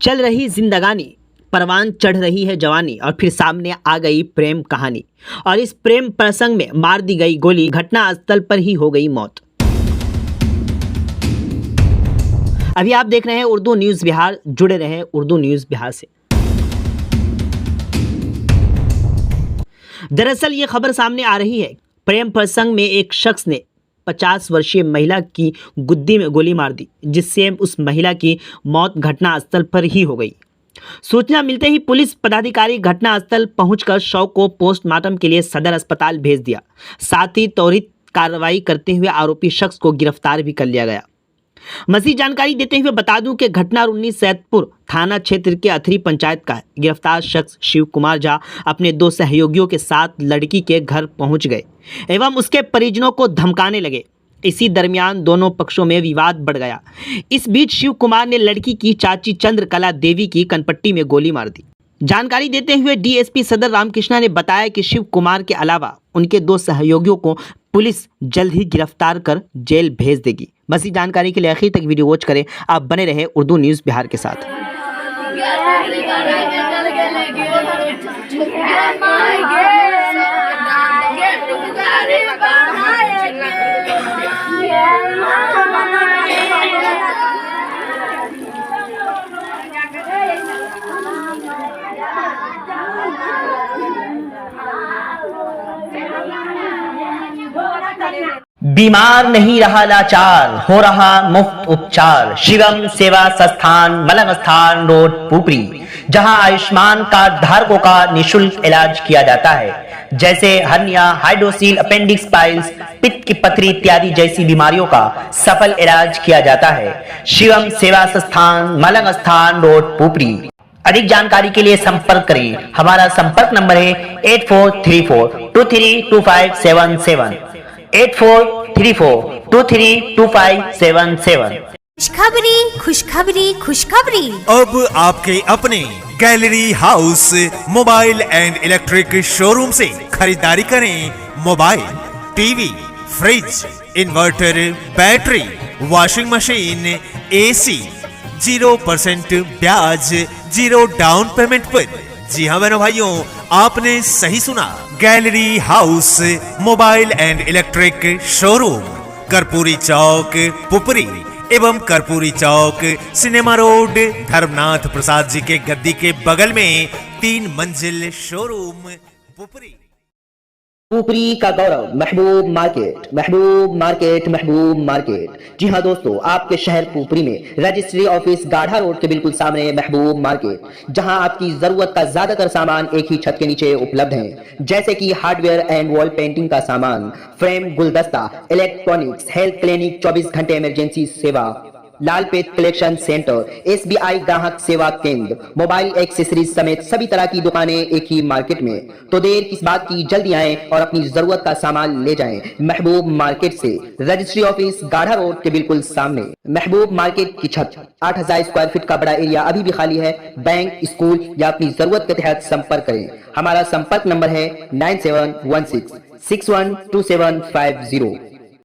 चल रही जिंदगानी, परवान चढ़ रही है जवानी और फिर सामने आ गई प्रेम कहानी। और इस प्रेम प्रसंग में मार दी गई गोली, घटनास्थल पर ही हो गई मौत। अभी आप देख रहे हैं उर्दू न्यूज़ बिहार, जुड़े रहे उर्दू न्यूज़ बिहार से। दरअसल ये खबर सामने आ रही है, प्रेम प्रसंग में एक शख्स ने 50 वर्षीय महिला की गुद्दी में गोली मार दी, जिससे उस महिला की मौत घटनास्थल पर ही हो गई। सूचना मिलते ही पुलिस पदाधिकारी घटनास्थल पहुंचकर शव को पोस्टमार्टम के लिए सदर अस्पताल भेज दिया। साथ ही त्वरित कार्रवाई करते हुए आरोपी शख्स को गिरफ्तार भी कर लिया गया। मज़ीद जानकारी देते हुए बता दूं कि घटना 19 सैदपुर थाना क्षेत्र के अथरी पंचायत का है। गिरफ्तार शख्स शिव कुमार झा अपने 2 सहयोगियों के साथ लड़की के घर पहुंच गए एवं उसके परिजनों को धमकाने लगे। इसी दरमियान दोनों पक्षों में विवाद बढ़ गया। इस बीच शिव कुमार ने लड़की की चाची चंद्रकला देवी की कनपट्टी में गोली मार दी। जानकारी देते हुए डीएसपी सदर रामकृष्णा ने बताया कि शिव कुमार के अलावा उनके 2 सहयोगियों को पुलिस जल्द ही गिरफ्तार कर जेल भेज देगी। मज़ीद जानकारी के लिए आखिर तक वीडियो वॉच करें। आप बने रहे उर्दू न्यूज़ बिहार के साथ। बीमार नहीं रहा लाचार, हो रहा मुफ्त उपचार। शिवम सेवा संस्थान, मलंग स्थान रोड, पुपरी, जहां आयुष्मान कार्ड धारकों का निःशुल्क इलाज किया जाता है, जैसे हर्निया, हाइड्रोसील, अपेंडिक्स, पाइल्स, पित्त की पथरी इत्यादि जैसी बीमारियों का सफल इलाज किया जाता है। शिवम सेवा संस्थान, मलंग स्थान रोड, पुपरी। अधिक जानकारी के लिए संपर्क करें। हमारा संपर्क नंबर है 8434232577 8434232577। खुशखबरी खुशखबरी खुशखबरी। अब आपके अपने gallery house mobile and electric showroom से खरीदारी करें mobile, TV, fridge, inverter, battery, washing machine, AC 0% ब्याज, 0 डाउन पेमेंट पर। जी हाँ बहनों भाइयों, आपने सही सुना। Gallery house mobile and electric showroom, Karpuri Chowk, Pupri एवं कर्पूरी चौक, सिनेमा रोड, धर्मनाथ प्रसाद जी के गद्दी के बगल में 3 मंजिल शोरूम, पुपरी। पुपरी का गौरव, महबूब मार्केट, महबूब मार्केट, महबूब मार्केट। जी हाँ दोस्तों, आपके शहर पुपरी में रजिस्ट्री ऑफिस गाढ़ा रोड के बिल्कुल सामने महबूब मार्केट, जहां आपकी जरूरत का ज्यादातर सामान एक ही छत के नीचे उपलब्ध है, जैसे कि हार्डवेयर एंड वॉल पेंटिंग का सामान, फ्रेम, गुलदस्ता, इलेक्ट्रॉनिक्स, हेल्थ क्लिनिक, 24 घंटे इमरजेंसी सेवा, लालपेट कलेक्शन सेंटर, एसबीआई ग्राहक सेवा केंद्र, मोबाइल एक्सेसरीज समेत सभी तरह की दुकानें एक ही मार्केट में। तो देर किस बात की, जल्दी आएं और अपनी जरूरत का सामान ले जाएं। महबूब मार्केट से रजिस्ट्री ऑफिस गाढ़ा रोड के बिल्कुल सामने। महबूब मार्केट की छत 8000 स्क्वायर फीट का बड़ा एरिया अभी भी खाली है। बैंक, स्कूल या अपनी जरूरत के तहत संपर्क करें। हमारा संपर्क नंबर है 9716612750।